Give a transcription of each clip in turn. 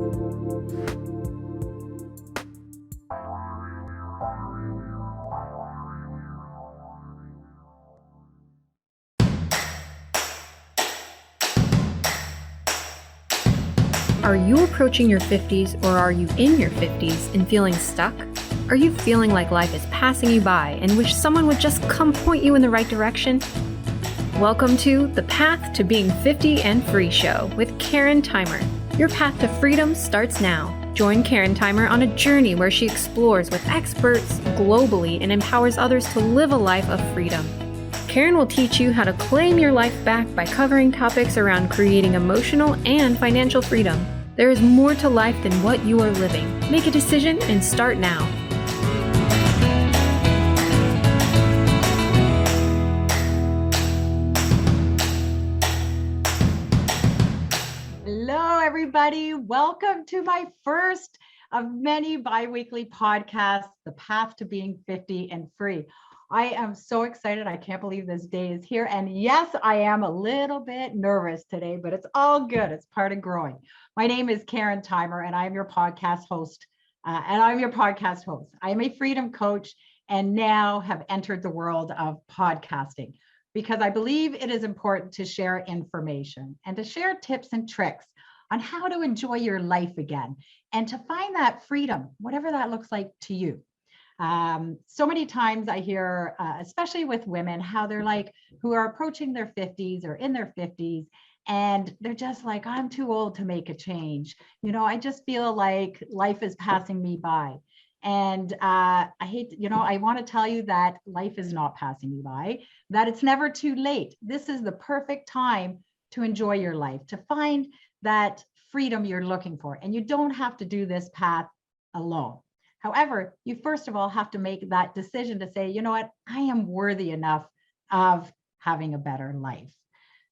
Are you approaching your 50s, or are you in your 50s and feeling stuck? Are you feeling like life is passing you by and wish someone would just come point you in the right direction? Welcome to the Path to Being 50 and Free show with Karen Theimer. Your path to freedom starts now. Join Karen Theimer on a journey where she explores with experts globally and empowers others to live a life of freedom. Karen will teach you how to claim your life back by covering topics around creating emotional and financial freedom. There is more to life than what you are living. Make a decision and start now. Hello, everybody. Welcome to my first of many bi-weekly podcasts, The Path to Being 50 and Free. I am so excited. I can't believe this day is here. And yes, I am a little bit nervous today, but it's all good. It's part of growing. My name is Karen Theimer, and I'm your podcast host. I am a freedom coach and now have entered the world of podcasting because I believe it is important to share information and to share tips and tricks on how to enjoy your life again and to find that freedom, whatever that looks like to you. So many times I hear, especially with women, how they're like, who are approaching their 50s or in their 50s, and they're just like, I'm too old to make a change. You know, I just feel like life is passing me by. And I want to tell you that life is not passing you by, that it's never too late. This is the perfect time to enjoy your life, to find that freedom you're looking for. And you don't have to do this path alone. However, you first of all have to make that decision to say, you know what, I am worthy enough of having a better life.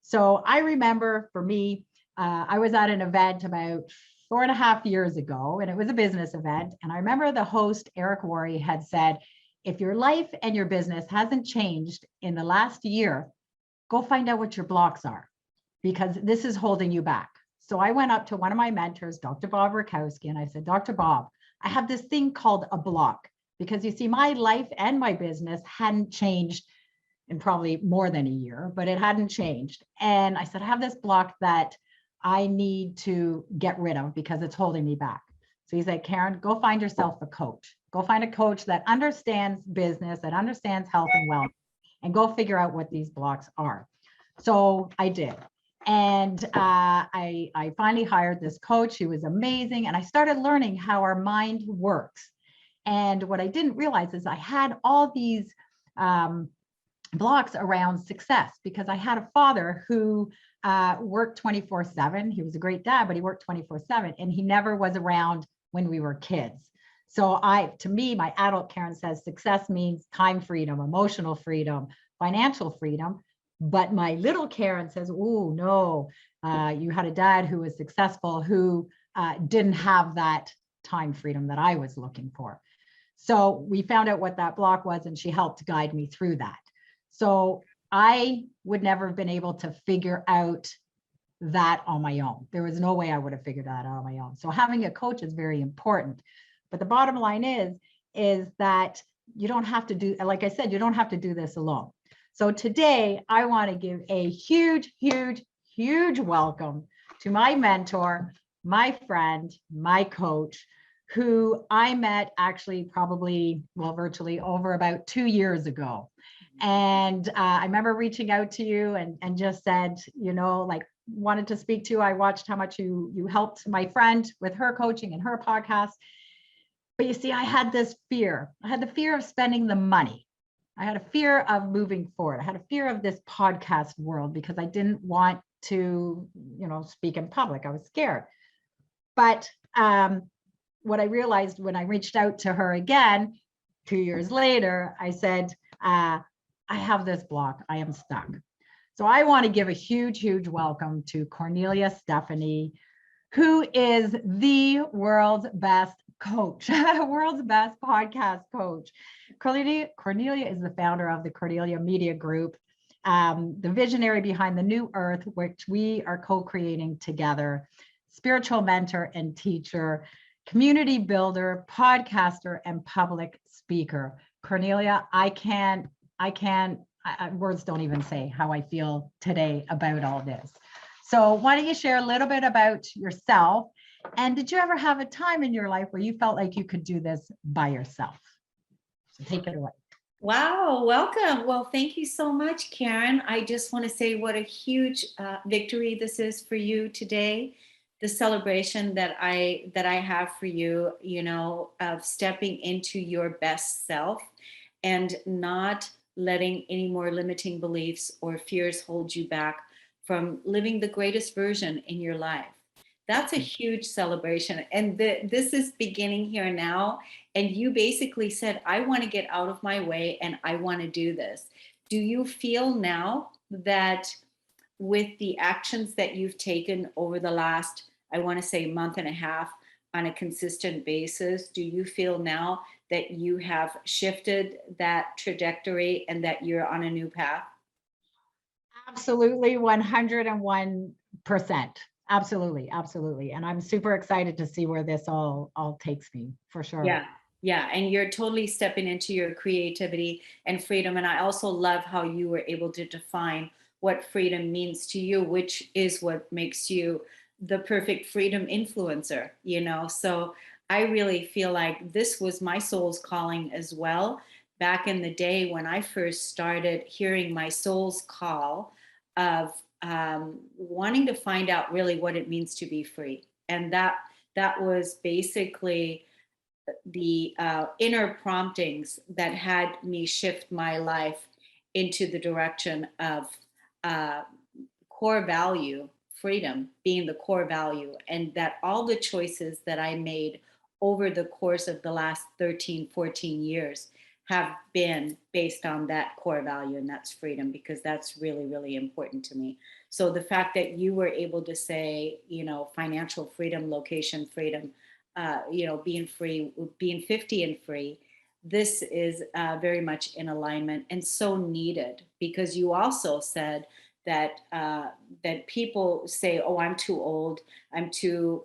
So I remember for me, I was at an event about 4.5 years ago, and it was a business event. And I remember the host, Eric Worre, had said, if your life and your business hasn't changed in the last year, go find out what your blocks are, because this is holding you back. So I went up to one of my mentors, Dr. Bob Rakowski, and I said, Dr. Bob, I have this thing called a block, because you see, my life and my business hadn't changed in probably more than a year, but it hadn't changed. And I said, I have this block that I need to get rid of because it's holding me back. So he said, Karen, go find yourself a coach. Go find a coach that understands business, that understands health and wellness, and go figure out what these blocks are. So I did. And I finally hired this coach who was amazing. And I started learning how our mind works. And what I didn't realize is I had all these blocks around success, because I had a father who worked 24/7. He was a great dad, but he worked 24/7, and he never was around when we were kids. So to me, my adult Karen says success means time freedom, emotional freedom, financial freedom. But my little Karen says, oh, no, you had a dad who was successful, who didn't have that time freedom that I was looking for. So we found out what that block was, and she helped guide me through that. So I would never have been able to figure out that on my own. There was no way I would have figured that out on my own. So having a coach is very important. But the bottom line is that you don't have to do, like I said, you don't have to do this alone. So today I want to give a huge, huge, huge welcome to my mentor, my friend, my coach, who I met actually probably, virtually over about 2 years ago. And I remember reaching out to you and just said, like, wanted to speak to you. I watched how much you helped my friend with her coaching and her podcast. But you see, I had this fear. I had the fear of spending the money. I had a fear of moving forward. I had a fear of this podcast world because I didn't want to, speak in public. I was scared. But what I realized when I reached out to her again 2 years later, I said, I have this block. I am stuck. So I want to give a huge, huge welcome to Kornelia Stephanie, who is the world's best coach, world's best podcast coach. Kornelia is the founder of the Kornelia Media Group, the visionary behind the New Earth, which we are co-creating together. spiritual mentor and teacher, community builder, podcaster, and public speaker. Kornelia, words don't even say how I feel today about all this. So why don't you share a little bit about yourself? And did you ever have a time in your life where you felt like you could do this by yourself? So take it away. Wow, welcome. Well, thank you so much, Karen. I just want to say what a huge victory this is for you today. The celebration that I have for you, of stepping into your best self and not letting any more limiting beliefs or fears hold you back from living the greatest version in your life. That's a huge celebration. And this is beginning here now. And you basically said, I want to get out of my way and I want to do this. Do you feel now that with the actions that you've taken over the last, I want to say, month and a half on a consistent basis, do you feel now that you have shifted that trajectory and that you're on a new path? Absolutely, 101%. Absolutely, absolutely. And I'm super excited to see where this all takes me, for sure. Yeah. Yeah. And you're totally stepping into your creativity and freedom. And I also love how you were able to define what freedom means to you, which is what makes you the perfect freedom influencer, So I really feel like this was my soul's calling as well. Back in the day when I first started hearing my soul's call of wanting to find out really what it means to be free. And that was basically the inner promptings that had me shift my life into the direction of uh, core value, freedom being the core value, and that all the choices that I made over the course of the last 13, 14 years have been based on that core value, and that's freedom, because that's really, really important to me. So the fact that you were able to say, financial freedom, location freedom, being free, being 50 and free, this is very much in alignment and so needed, because you also said that that people say, oh, I'm too old, I'm too,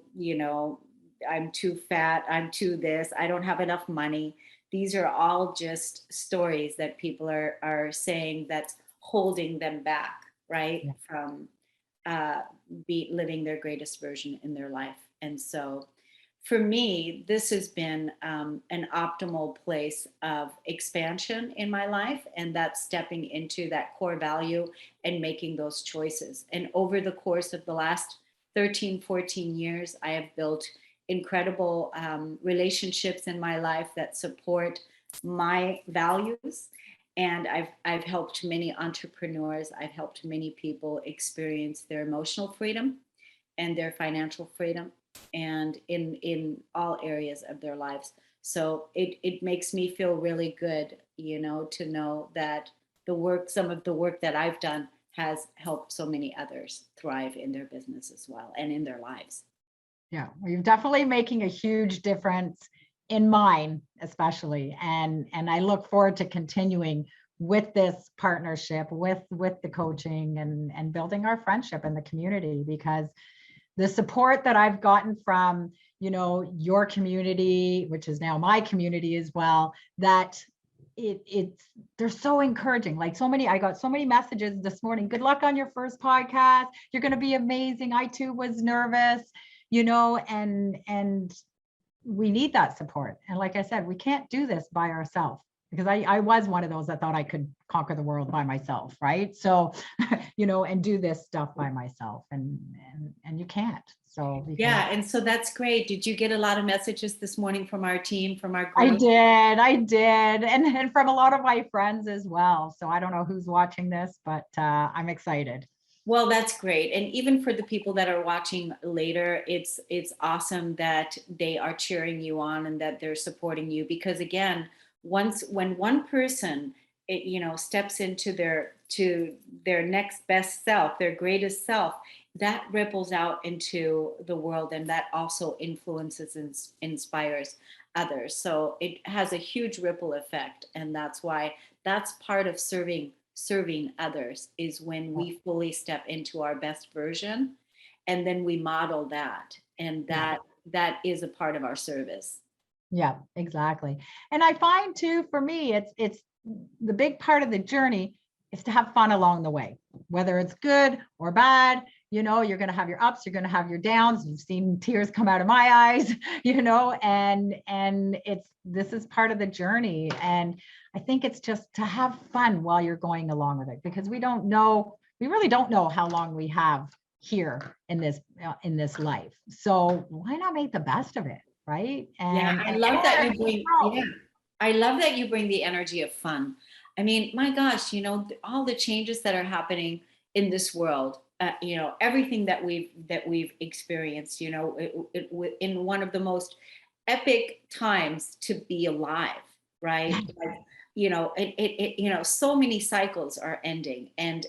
I'm too fat, I'm too this, I don't have enough money. These are all just stories that people are saying that's holding them back, right? Yeah. From living their greatest version in their life. And so for me, this has been an optimal place of expansion in my life, and that's stepping into that core value and making those choices. And over the course of the last 13, 14 years, I have built incredible relationships in my life that support my values. And I've helped many entrepreneurs, I've helped many people experience their emotional freedom and their financial freedom, and in all areas of their lives. So it makes me feel really good, to know that some of the work that I've done has helped so many others thrive in their business as well and in their lives. Yeah, well, you're definitely making a huge difference in mine, especially. And I look forward to continuing with this partnership, with the coaching and building our friendship in the community, because the support that I've gotten from, your community, which is now my community as well, that they're so encouraging. Like I got so many messages this morning. Good luck on your first podcast. You're going to be amazing. I too was nervous, and we need that support. And like I said, we can't do this by ourselves, because I was one of those that thought I could conquer the world by myself, right? So, and do this stuff by myself, and you can't. So Yeah, and so that's great. Did you get a lot of messages this morning from our team, from our I group? did, and from a lot of my friends as well. So I don't know who's watching this, but I'm excited. Well, that's great. And even for the people that are watching later, it's awesome that they are cheering you on and that they're supporting you, because again, when one person steps into their next best self, their greatest self, that ripples out into the world, and that also influences and inspires others. So it has a huge ripple effect, and that's part of serving others, is when we fully step into our best version and then we model that, and that is a part of our service. Yeah, exactly. And I find too, for me, it's the big part of the journey is to have fun along the way, whether it's good or bad. You're going to have your ups, you're going to have your downs. You've seen tears come out of my eyes, and this is part of the journey. And I think it's just to have fun while you're going along with it, because we really don't know how long we have here in this life. So why not make the best of it? Right. I love that you bring the energy of fun. I mean, my gosh, all the changes that are happening in this world, everything that we've experienced, in one of the most epic times to be alive, right? Like, so many cycles are ending, and,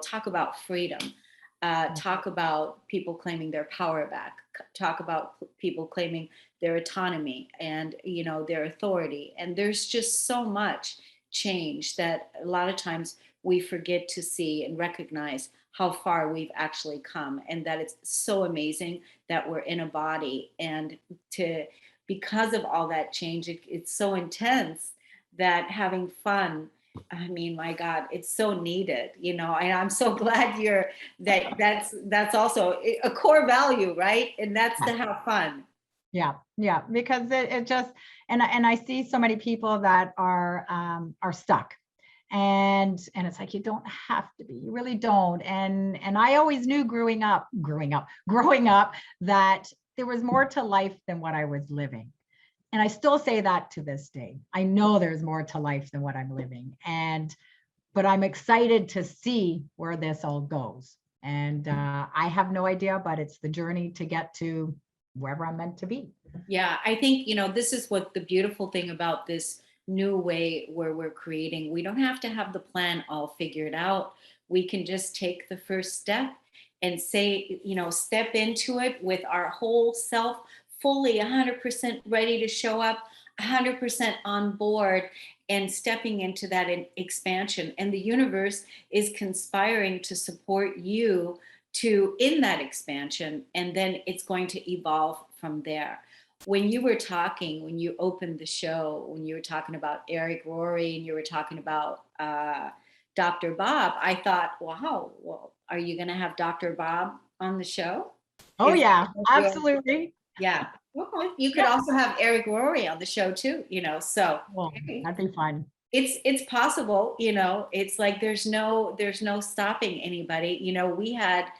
talk about freedom. Talk about people claiming their power back, talk about people claiming their autonomy and their authority. And there's just so much change that a lot of times we forget to see and recognize how far we've actually come, and that it's so amazing that we're in a body, and because of all that change, it's so intense that having fun, I mean, my God, it's so needed, and I'm so glad that's also a core value, right? And that's to have fun. Yeah, because it just, and I see so many people that are stuck, and it's like, you don't have to be, you really don't. And I always knew growing up that there was more to life than what I was living. And I still say that to this day. I know there's more to life than what I'm living. But I'm excited to see where this all goes. And I have no idea, but it's the journey to get to wherever I'm meant to be. Yeah, I think, this is what the beautiful thing about this new way where we're creating. We don't have to have the plan all figured out. We can just take the first step and say, step into it with our whole self, fully 100% ready to show up, 100% on board, and stepping into that expansion. And the universe is conspiring to support you in that expansion. And then it's going to evolve from there. When you opened the show, when you were talking about Eric Rory and you were talking about Dr. Bob, I thought, wow, well, are you going to have Dr. Bob on the show? Oh, yeah, absolutely. Yeah. Okay. You could also have Eric Rory on the show too, so. Well, that'd be fun. It's possible, it's like, there's no stopping anybody. We had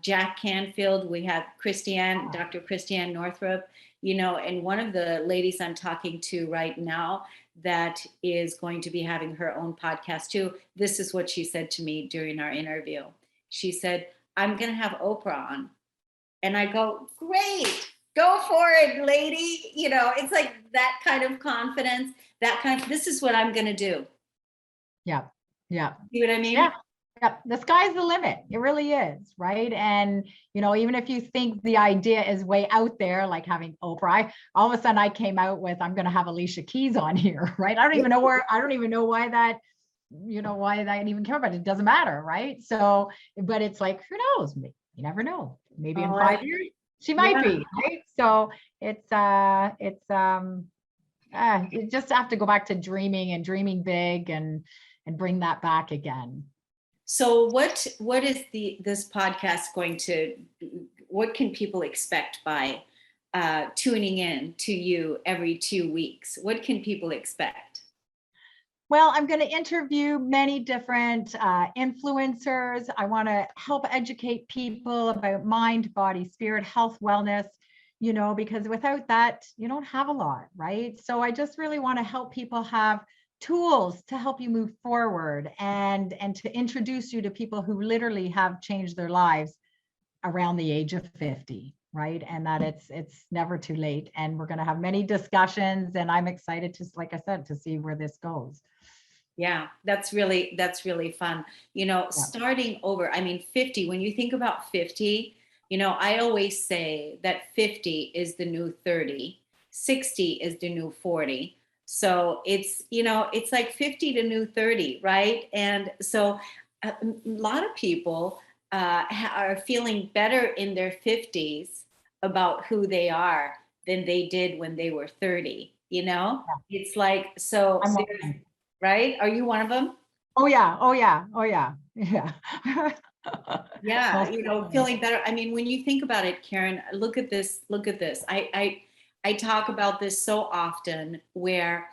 Jack Canfield, we had Dr. Christiane Northrup, and one of the ladies I'm talking to right now that is going to be having her own podcast too. This is what she said to me during our interview. She said, I'm going to have Oprah on. And I go, great, go for it, lady. It's like that kind of confidence, this is what I'm going to do. Yeah. See what I mean? Yeah. The sky's the limit. It really is, right? And, even if you think the idea is way out there, like having Oprah, all of a sudden I came out with, I'm going to have Alicia Keys on here, right? I don't even know why that, why I even care about it. It doesn't matter, right? So, but it's like, who knows? You never know. Maybe in 5 years, she might be, right? So you just have to go back to dreaming big and bring that back again. So what is this podcast what can people expect by tuning in to you every 2 weeks? What can people expect? Well, I'm going to interview many different influencers. I want to help educate people about mind, body, spirit, health, wellness, because without that, you don't have a lot, right? So I just really want to help people have tools to help you move forward and to introduce you to people who literally have changed their lives around the age of 50, right? And that it's never too late. And we're going to have many discussions, and I'm excited to, like I said, to see where this goes. Yeah, that's really fun. Starting over, 50, when you think about 50, I always say that 50 is the new 30, 60 is the new 40. So it's like 50 to new 30, right? And so a lot of people are feeling better in their 50s about who they are than they did when they were 30. It's like, so I'm there's, one. right? Are you one of them? Oh yeah, oh yeah, oh yeah, yeah. Yeah, Most definitely. feeling better. I mean, when you think about it, Karen, look at this, look at this. I talk about this so often where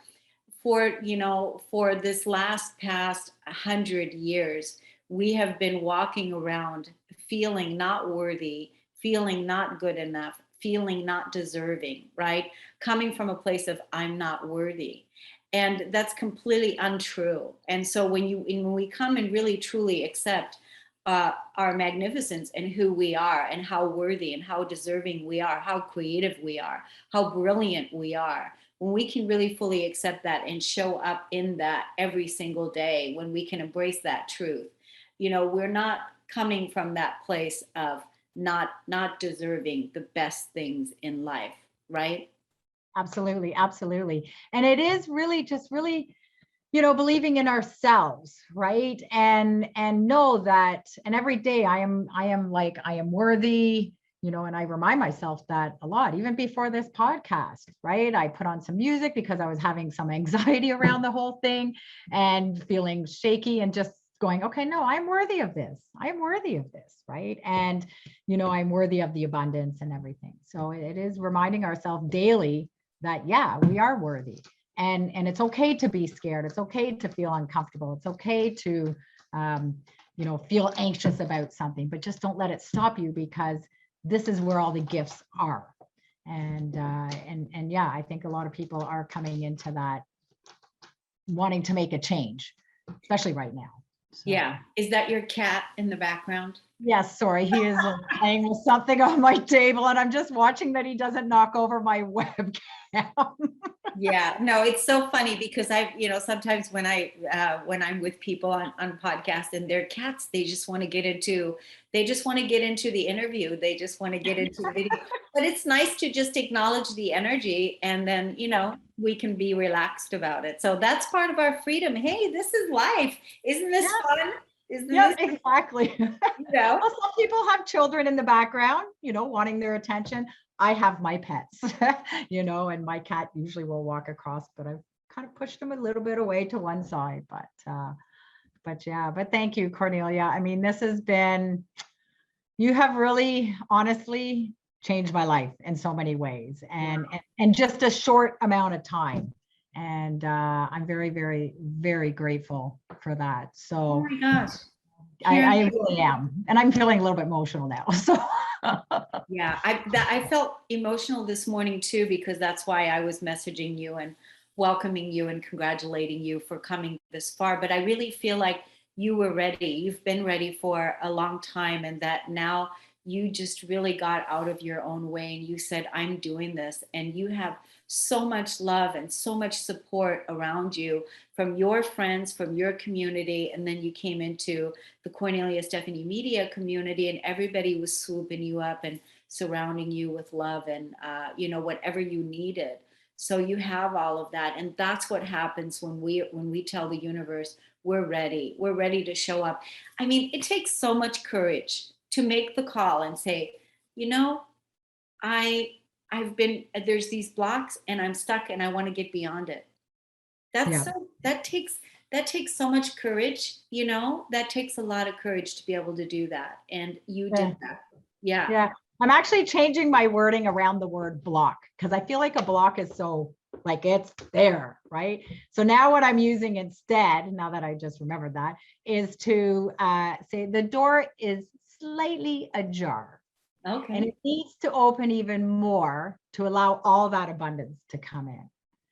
for this last past 100 years, we have been walking around feeling not worthy, feeling not good enough, feeling not deserving, right? Coming from a place of I'm not worthy. And that's completely untrue. And so when we come and really truly accept our magnificence and who we are and how worthy and how deserving we are, how creative we are, how brilliant we are, when we can really fully accept that and show up in that every single day, when we can embrace that truth, we're not coming from that place of not deserving the best things in life, right? Absolutely, absolutely. And it is really just really, believing in ourselves, right? And know that, and every day I am like, I am worthy, and I remind myself that a lot, even before this podcast, right? I put on some music because I was having some anxiety around the whole thing and feeling shaky and just going, okay, no, I'm worthy of this. I'm worthy of this, right? And I'm worthy of the abundance and everything. So it is reminding ourselves daily that, yeah, we are worthy. And it's okay to be scared. It's okay to feel uncomfortable. It's okay to feel anxious about something, but just don't let it stop you, because this is where all the gifts are. And yeah, I think a lot of people are coming into that, wanting to make a change, especially right now. So, Yeah. Is that your cat in the background? yes, sorry, he is playing with something on my table, and I'm just watching that he doesn't knock over my webcam. Yeah, no, it's so funny because sometimes when I'm with people on podcasts and their cats, they just want to get into the interview. They just want to get into the video. But it's nice to just acknowledge the energy, and then, we can be relaxed about it. So that's part of our freedom. Hey, this is life. Isn't this Yeah, fun? Isn't yeah, this, exactly. you know? Well, some people have children in the background, wanting their attention. I have my pets, and my cat usually will walk across, but I've kind of pushed him a little bit away to one side. But yeah, but thank you, Cornelia. I mean, you have really honestly changed my life in so many ways, and just a short amount of time. And I'm very, very, very grateful for that. Oh So my gosh. I Karen, really am. And I'm feeling a little bit emotional now. So yeah, I felt emotional this morning too, because that's why I was messaging you and welcoming you and congratulating you for coming this far. But I really feel like you were ready. You've been ready for a long time, and that now you just really got out of your own way and you said, I'm doing this. And you have so much love and so much support around you from your friends, from your community. And then you came into the Kornelia Stephanie media community, and everybody was swooping you up and surrounding you with love and whatever you needed. So you have all of that, and that's what happens when we tell the universe we're ready. We're ready to show up. I mean, it takes so much courage to make the call and say, you know, I I've been there's these blocks and I'm stuck and I want to get beyond it. That's yeah, so that takes so much courage, that takes a lot of courage to be able to do that. And you yeah, did that. Yeah. yeah. I'm actually changing my wording around the word block, because I feel like a block is so, like, it's there, right? So now what I'm using instead, now that I just remembered that, is to say the door is slightly ajar. And Okay. it needs to open even more to allow all that abundance to come in.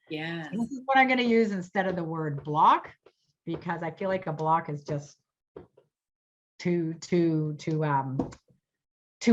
Yes. So this is what I'm going to use instead of the word block, because I feel like a block is just too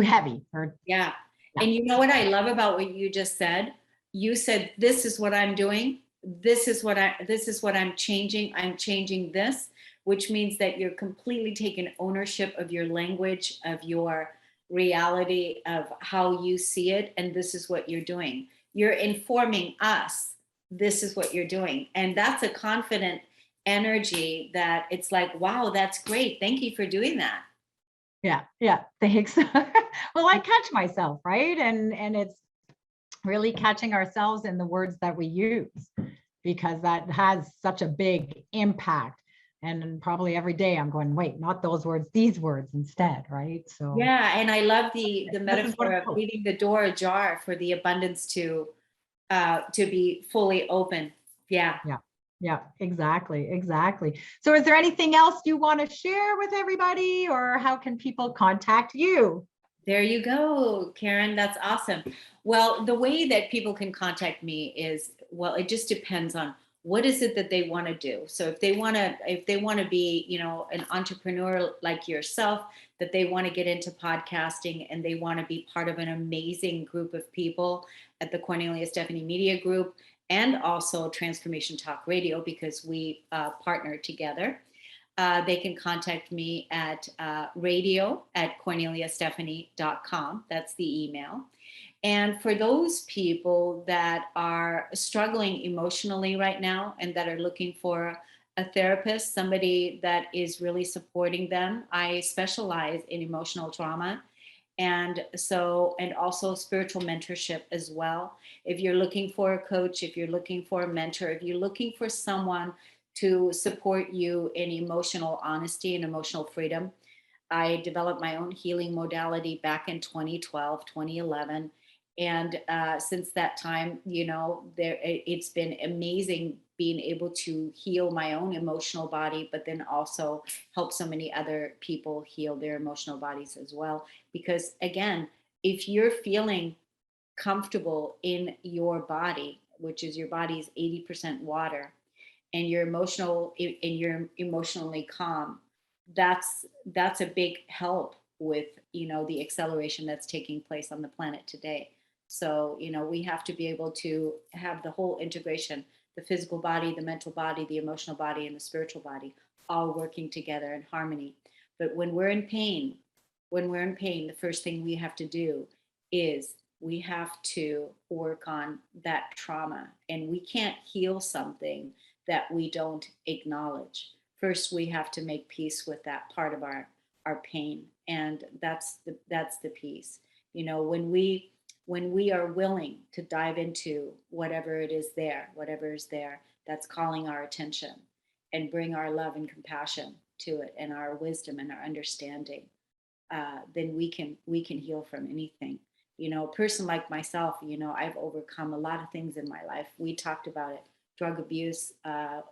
heavy. Or Yeah. yeah, And you know what I love about what you just said? You said, this is what I'm doing. This is what I'm changing. I'm changing this, which means that you're completely taking ownership of your language, of your reality, of how you see it. And this is what you're doing. You're informing us. This is what you're doing. And that's a confident energy that it's like, wow, that's great. Thank you for doing that. Yeah. Yeah. Thanks. Well, I catch myself, right? And it's really catching ourselves in the words that we use, because that has such a big impact. And probably every day I'm going, wait, not those words, these words instead, right? So Yeah, and I love the this is what metaphor it's of about. leaving the door ajar for the abundance to be fully open. Yeah. Yeah. Yeah, exactly. Exactly. So is there anything else you want to share with everybody, or how can people contact you? There you go, Karen. That's awesome. Well, the way that people can contact me is, well, it just depends on what is it that they want to do. So if they want to be, an entrepreneur like yourself, that they want to get into podcasting and they want to be part of an amazing group of people at the Cornelia Stephanie Media Group and also Transformation Talk Radio, because we partner together. They can contact me at radio@corneliastephanie.com. That's the email. And for those people that are struggling emotionally right now and that are looking for a therapist, somebody that is really supporting them, I specialize in emotional trauma. And also spiritual mentorship as well. If you're looking for a coach, if you're looking for a mentor, if you're looking for someone to support you in emotional honesty and emotional freedom, I developed my own healing modality back in 2012, 2011. And since that time, it's been amazing being able to heal my own emotional body, but then also help so many other people heal their emotional bodies as well. Because again, if you're feeling comfortable in your body, which is your body's 80% water, and you're emotionally calm, that's a big help with the acceleration that's taking place on the planet today. So we have to be able to have the whole integration, the physical body, the mental body, the emotional body, and the spiritual body all working together in harmony. But when we're in pain, the first thing we have to do is we have to work on that trauma, and we can't heal something that we don't acknowledge. First, we have to make peace with that part of our pain, and that's the piece. When we are willing to dive into whatever is there that's calling our attention, and bring our love and compassion to it, and our wisdom and our understanding, then we can heal from anything. A person like myself, I've overcome a lot of things in my life. We talked about it. Drug abuse. I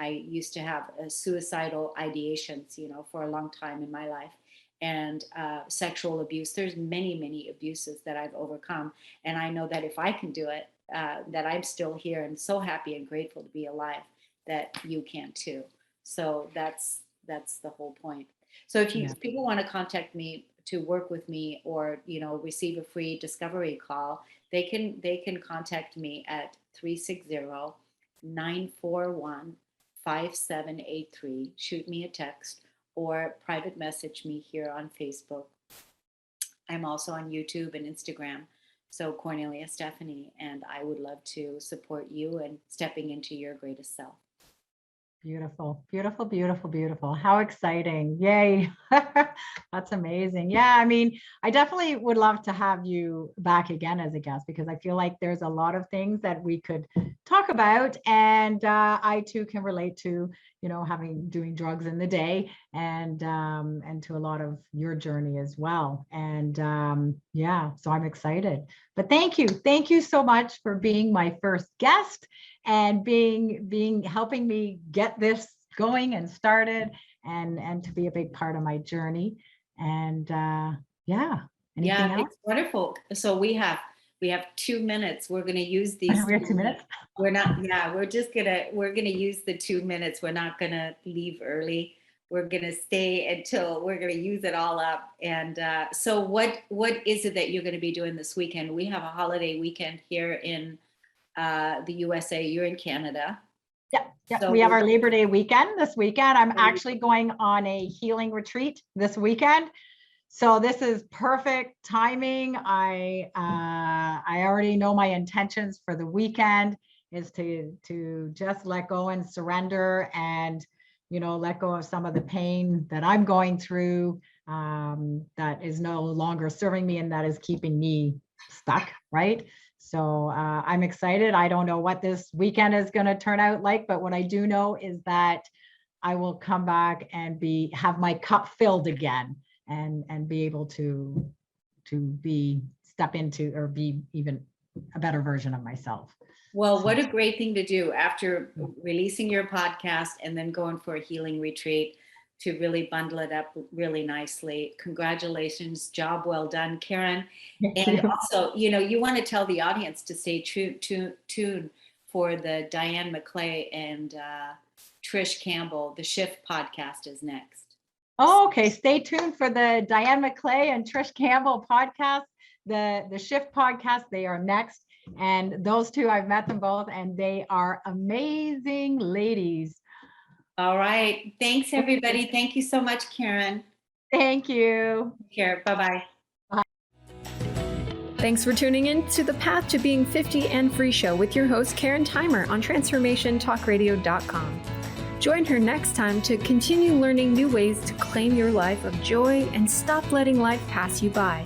used to have suicidal ideations, for a long time in my life, and sexual abuse. There's many abuses that I've overcome, and I know that if I can do it, that I'm still here and so happy and grateful to be alive. That you can too. So that's the whole point. So Yeah. if people want to contact me to work with me, or receive a free discovery call, they can contact me at 360-941-5783. Shoot me a text or private message me here on Facebook. I'm also on YouTube and Instagram. So Cornelia Stephanie, and I would love to support you in stepping into your greatest self. Beautiful, beautiful, beautiful, beautiful. How exciting. Yay. That's amazing. Yeah, I mean, I definitely would love to have you back again as a guest, because I feel like there's a lot of things that we could talk about. And I too can relate to, doing drugs in the day, and to a lot of your journey as well. And yeah, so I'm excited. But thank you so much for being my first guest, and being helping me get this going and started, and to be a big part of my journey. And yeah, anything Yeah, else? it's wonderful. So we have 2 minutes. We're going to use these. We have 2 minutes. We're not. Yeah, we're gonna use the 2 minutes. We're not gonna leave early. We're gonna stay until we're gonna use it all up. And so, what is it that you're gonna be doing this weekend? We have a holiday weekend here in the USA. You're in Canada. Yeah, yeah. So We have our Labor Day weekend this weekend. I'm actually going on a healing retreat this weekend. So this is perfect timing. I already know my intentions for the weekend is to just let go and surrender, and let go of some of the pain that I'm going through, that is no longer serving me and that is keeping me stuck, right? So I'm excited. I don't know what this weekend is going to turn out like, but what I do know is that I will come back and have my cup filled again, and be able to step into or be even a better version of myself. Well, what a great thing to do after releasing your podcast and then going for a healing retreat, to really bundle it up really nicely. Congratulations. Job well done, Karen. And also, you want to tell the audience to stay tuned for the Diane McClay and Trish Campbell. The Shift podcast is next. Oh, okay. Stay tuned for the Diane McClay and Trish Campbell podcast. The Shift podcast, they are next. And those two, I've met them both, and they are amazing ladies. All right. Thanks, everybody. Thank you so much, Karen. Thank you. Take care. Bye-bye. Bye. Thanks for tuning in to the Path to Being 50 and Free show with your host, Karen Theimer, on transformationtalkradio.com. Join her next time to continue learning new ways to claim your life of joy and stop letting life pass you by.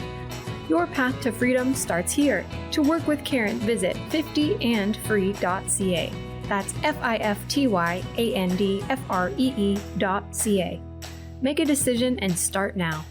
Your path to freedom starts here. To work with Karen, visit 50andfree.ca. That's FIFTYANDFREE.ca. Make a decision and start now.